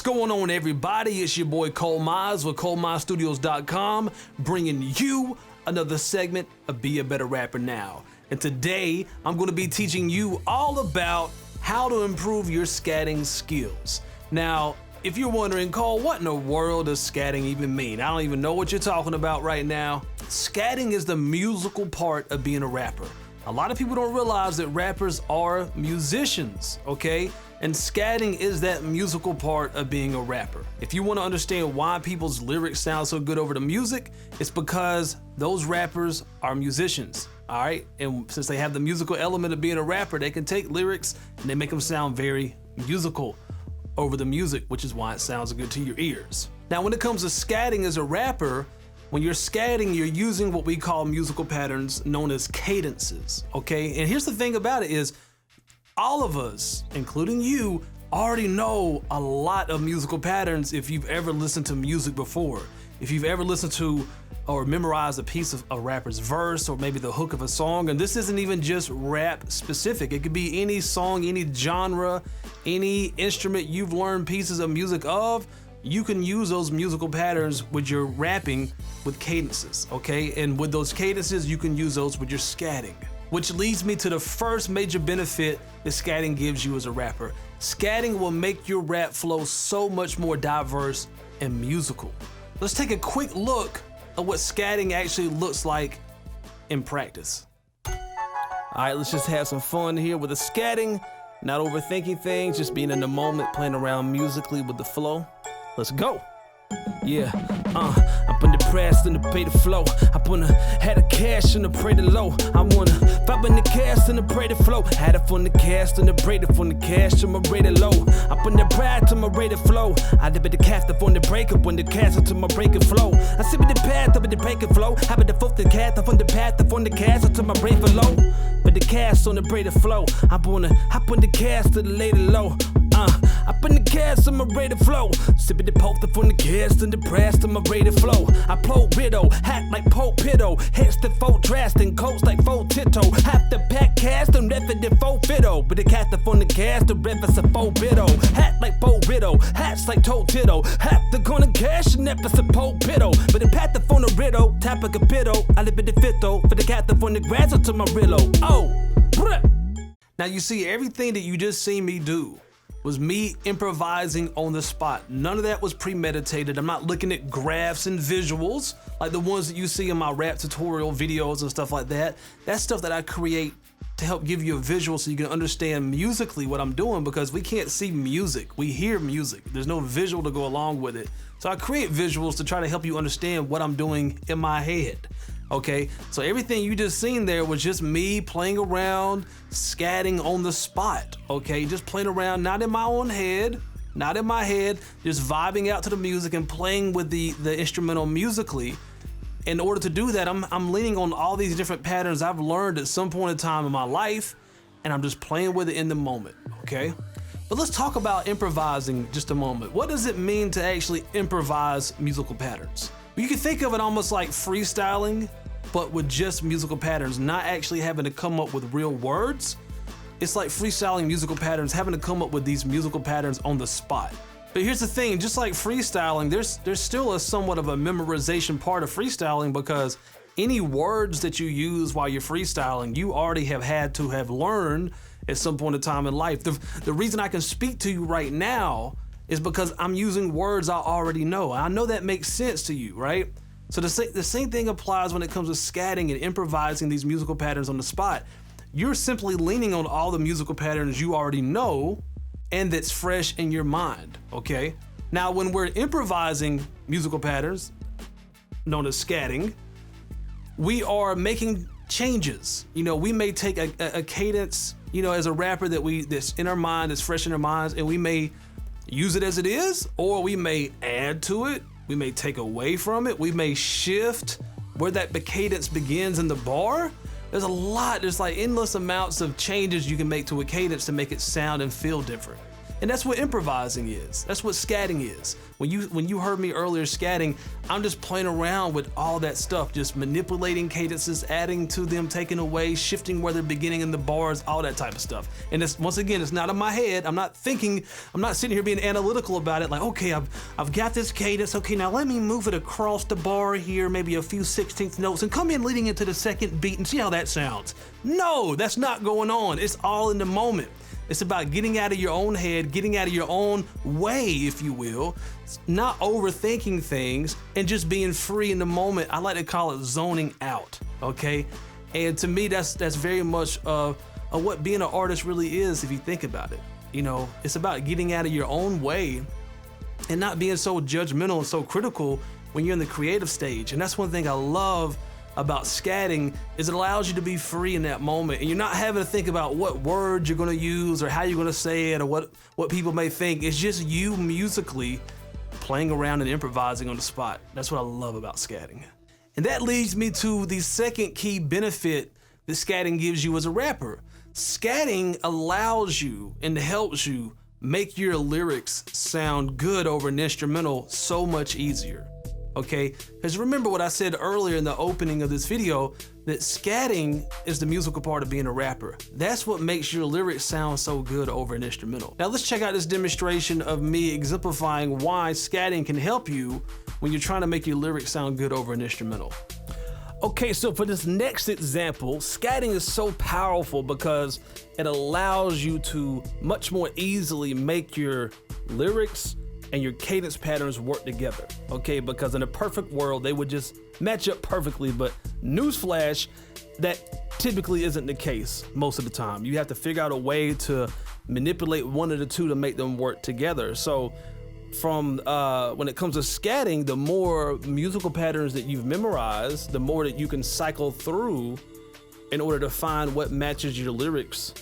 What's going on, everybody? It's your boy ColeMize with ColeMizeStudios.com, bringing you another segment of Be a Better Rapper Now. And today, I'm going to be teaching you all about how to improve your scatting skills. Now, if you're wondering, Cole, what in the world does scatting even mean? I don't even know what you're talking about right now. Scatting is the musical part of being a rapper. A lot of people don't realize that rappers are musicians, okay? And scatting is that musical part of being a rapper. If you want to understand why people's lyrics sound so good over the music, it's because those rappers are musicians, all right? And since they have the musical element of being a rapper, they can take lyrics and they make them sound very musical over the music, which is why it sounds good to your ears. Now, when it comes to scatting as a rapper, when you're scatting, you're using what we call musical patterns known as cadences, okay? And here's the thing about it is, all of us, including you, already know a lot of musical patterns if you've ever listened to music before. If you've ever listened to or memorized a piece of a rapper's verse or maybe the hook of a song, and this isn't even just rap specific. It could be any song, any genre, any instrument you've learned pieces of music of. You can use those musical patterns with your rapping with cadences, okay? And with those cadences, you can use those with your scatting. Which leads me to the first major benefit that scatting gives you as a rapper. Scatting will make your rap flow so much more diverse and musical. Let's take a quick look at what scatting actually looks like in practice. All right, let's just have some fun here with the scatting, not overthinking things, just being in the moment, playing around musically with the flow. Let's go. Yeah, I'm putting the press and to pay the flow. I'm gonna had the cash and to pray the low. I wanna vibe in the cast and to pray the flow. Had it from the cast and to braid it from the cash to my rated low. I put the pride to my rated flow. I dip it the cast up on the break up when the cast to my breaking flow. I sip it the path up in the breaking flow. Have it the foot the cast up on the path up on the cast to my braid low. But the cast on the braided flow. I wanna hop on the cast to the later low. I put the cast on my rated flow. Sipping the poke from the cast and the press to my rated flow. I blow widow, hat like Pope Pitto. Hits the faux drasting, coats like faux tito. Half the pack cast and rep it the faux fitto. But the cast up on the cast, the rep is a faux biddo. Hat like faux riddle, hats like toe titto. Half the gonna cash and rep is a Pope Pitto. But the path up on the riddle, tap a capitto. I live in the fitto. For the cat up on the grass to my rillo. Oh, now you see everything that you just seen me do was me improvising on the spot. None of that was premeditated. I'm not looking at graphs and visuals like the ones that you see in my rap tutorial videos and stuff like that. That's stuff that I create to help give you a visual so you can understand musically what I'm doing, because we can't see music, we hear music. There's no visual to go along with it. So I create visuals to try to help you understand what I'm doing in my head. Okay, so everything you just seen there was just me playing around, scatting on the spot, okay? Just playing around, not in my own head, just vibing out to the music and playing with the instrumental musically. In order to do that, I'm leaning on all these different patterns I've learned at some point in time in my life, and I'm just playing with it in the moment, okay? But let's talk about improvising just a moment. What does it mean to actually improvise musical patterns? You can think of it almost like freestyling, but with just musical patterns, not actually having to come up with real words. It's like freestyling musical patterns, having to come up with these musical patterns on the spot. But here's the thing, just like freestyling, there's still a somewhat of a memorization part of freestyling, because any words that you use while you're freestyling, you already have had to have learned at some point in time in life. The reason I can speak to you right now is because I'm using words I already know. I know that makes sense to you, right? So the same thing applies when it comes to scatting and improvising these musical patterns on the spot. You're simply leaning on all the musical patterns you already know and that's fresh in your mind, okay? Now, when we're improvising musical patterns, known as scatting, we are making changes. You know, we may take a cadence, you know, as a rapper that's in our mind, that's fresh in our minds, and we may use it as it is, or we may add to it, we may take away from it, we may shift where that cadence begins in the bar. There's like endless amounts of changes you can make to a cadence to make it sound and feel different. And that's what improvising is. That's what scatting is. When you heard me earlier scatting, I'm just playing around with all that stuff, just manipulating cadences, adding to them, taking away, shifting where they're beginning in the bars, all that type of stuff. And it's, once again, it's not in my head. I'm not thinking, I'm not sitting here being analytical about it. Like, okay, I've got this cadence. Okay, now let me move it across the bar here, maybe a few 16th notes, and come in leading into the second beat and see how that sounds. No, that's not going on. It's all in the moment. It's about getting out of your own head, getting out of your own way, if you will, not overthinking things and just being free in the moment. I like to call it zoning out, okay? And to me, that's very much of what being an artist really is, if you think about it. You know, it's about getting out of your own way and not being so judgmental and so critical when you're in the creative stage. And that's one thing I love about scatting, is it allows you to be free in that moment, and you're not having to think about what words you're going to use or how you're going to say it or what people may think. It's just you musically playing around and improvising on the spot. That's what I love about scatting. And that leads me to the second key benefit that scatting gives you as a rapper. Scatting allows you and helps you make your lyrics sound good over an instrumental so much easier. Okay, because remember what I said earlier in the opening of this video, that scatting is the musical part of being a rapper. That's what makes your lyrics sound so good over an instrumental. Now let's check out this demonstration of me exemplifying why scatting can help you when you're trying to make your lyrics sound good over an instrumental. Okay, so for this next example, scatting is so powerful because it allows you to much more easily make your lyrics and your cadence patterns work together, okay? Because in a perfect world, they would just match up perfectly, but newsflash, that typically isn't the case most of the time. You have to figure out a way to manipulate one of the two to make them work together. So from when it comes to scatting, the more musical patterns that you've memorized, the more that you can cycle through in order to find what matches your lyrics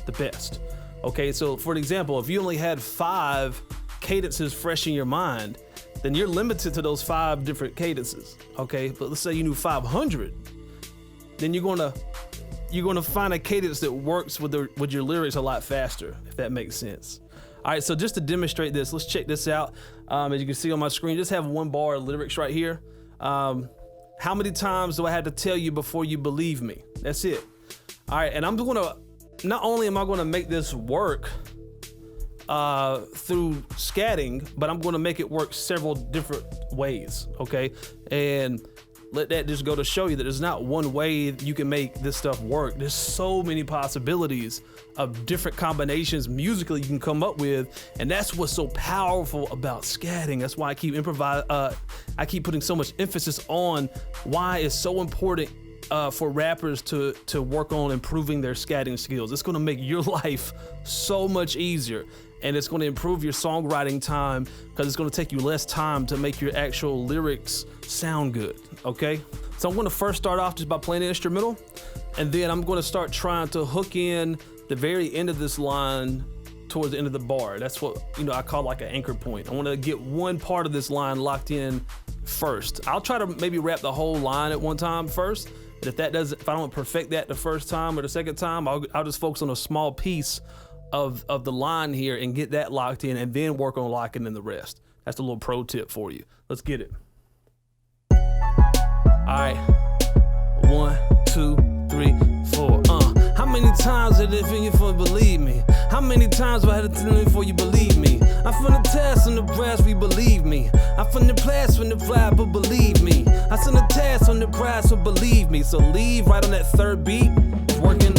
the best. Okay, so for example, if you only had 5 cadences fresh in your mind, then you're limited to those 5 different cadences, okay? But let's say you knew 500, then you're gonna find a cadence that works with your lyrics a lot faster, if that makes sense. All right, so just to demonstrate this, let's check this out. As you can see on my screen, just have 1 bar of lyrics right here. How many times do I have to tell you before you believe me? That's it. All right, and not only am I gonna make this work through scatting, but I'm going to make it work several different ways, okay? And let that just go to show you that there's not one way you can make this stuff work. There's so many possibilities of different combinations musically you can come up with, and that's what's so powerful about scatting. That's why I keep putting so much emphasis on why it's so important for rappers to work on improving their scatting skills. It's going to make your life so much easier, and it's going to improve your songwriting time because it's going to take you less time to make your actual lyrics sound good, okay? So I'm going to first start off just by playing the instrumental, and then I'm going to start trying to hook in the very end of this line towards the end of the bar. That's what, I call like an anchor point. I want to get one part of this line locked in first. I'll try to maybe rap the whole line at one time first, but if I don't perfect that the first time or the second time, I'll just focus on a small piece of the line here and get that locked in, and then work on locking in the rest. That's a little pro tip for you. Let's get it. All right, 1, 2, 3, 4. How many times did it feel you for believe me? How many times do I had to tell you before you believe me? I'm from the test on the brass, we believe me. I'm from the blast when the fly, but believe me. I send a task on the prize, so believe me. So leave right on that 3rd beat, working.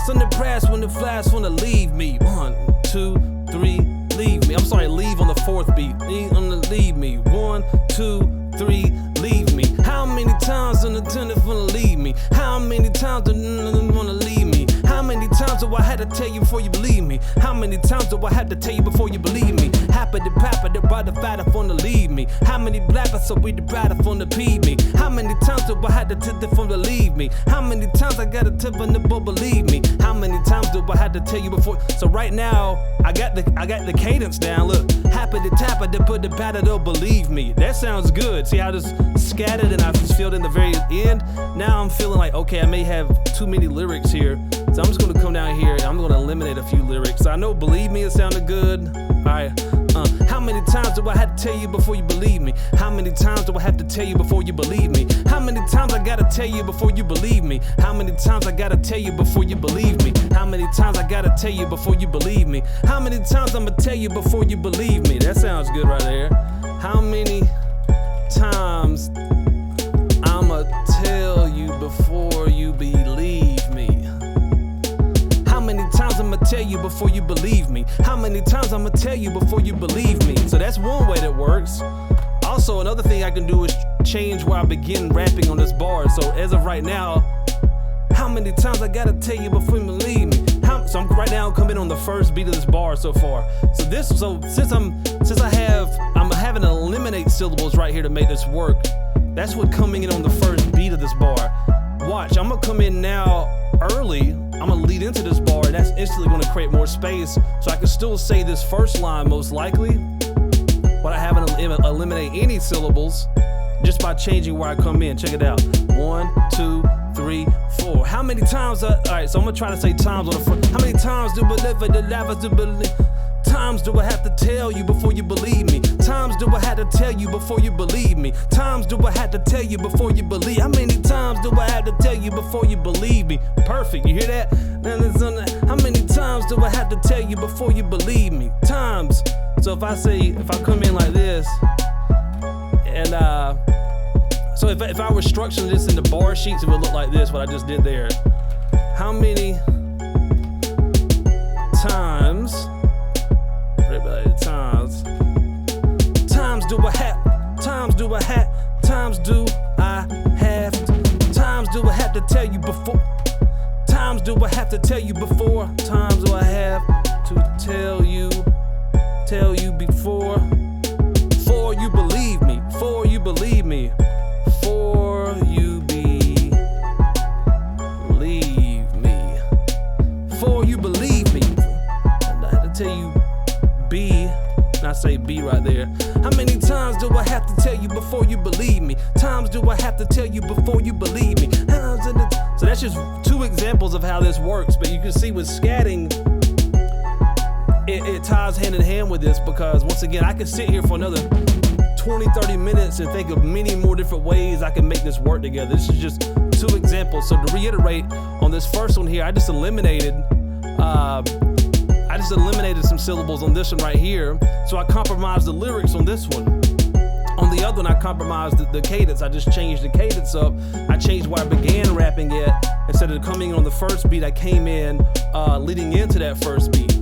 Send the press when the flies wanna leave me. 1, 2, 3, leave me. I'm sorry, leave on the 4th beat. Leave me. 1, 2, 3, leave me. How many times an attendant wanna leave me? How many times do you wanna leave me? How many times do I have to tell you before you believe me? How many times do I have to tell you before you believe me? Happy the papa, the brother fighter for to leave me. How many blappers so we the brother for to pee me? How many times do I have to tell the phone to leave me? How many times I gotta tip on the boat believe me? How many times do I have to tell you before? So right now, I got the cadence down. Look, happy to tap it to put the batter, they'll believe me. That sounds good. See how I just scattered and I just filled in the very end? Now I'm feeling like, okay, I may have too many lyrics here. So I'm just gonna come down here and I'm gonna eliminate a few lyrics. I know believe me, it sounded good. All right. How many times do I have to tell you before you believe me? How many times do I have to tell you before you believe me? How many times I gotta tell you before you believe me? How many times I gotta tell you before you believe me? How many times I gotta tell you before you believe me? How many times I'ma tell you before you believe me? That sounds good right there. How many times I'ma tell you before you believe me? How many times I'ma tell you before you believe me? How many times I'ma tell you before you believe me? So that's one way that works. Also, another thing I can do is change where I begin rapping on this bar. So as of right now, how many times I gotta tell you before you believe me? So I'm right now coming on the first beat of this bar so far. Since I'm having to eliminate syllables right here to make this work. That's what coming in on the first beat of this bar. Watch, I'm gonna come in now early. I'm gonna lead into this bar, and that's instantly gonna create more space, so I can still say this first line most likely, but I haven't eliminate any syllables just by changing where I come in. Check it out. 1, 2, 3, 4. How many times? All right, so I'm gonna try to say times on the front. How many times do Times do I have to tell you before you believe me? Times do I have to tell you before you believe me? Times do I have to tell you before you believe? How many times do I have to tell you before you believe me? Perfect, you hear that? How many times do I have to tell you before you believe me? Times. So if I come in like this, and so if I were structuring this into bar sheets, it would look like this, what I just did there. How many times do I have to tell you before? Times do I have to tell you before? Times do I have to tell you before? For you believe me, for you believe me, for you believe me, for you believe me. I have to tell you B, and I say B right there. How many times do I have to tell you before you believe me? Times do I have to tell you before you believe me? So that's just two examples of how this works, but you can see with scatting, it ties hand in hand with this, because once again, I could sit here for another 20-30 minutes and think of many more different ways I can make this work together. This is just two examples. So to reiterate, on this first one here, I just eliminated some syllables on this one right here, so I compromised the lyrics on this one. On the other one, I compromised the cadence. I just changed the cadence up. I changed where I began rapping at. Instead of coming on the first beat, I came in leading into that first beat.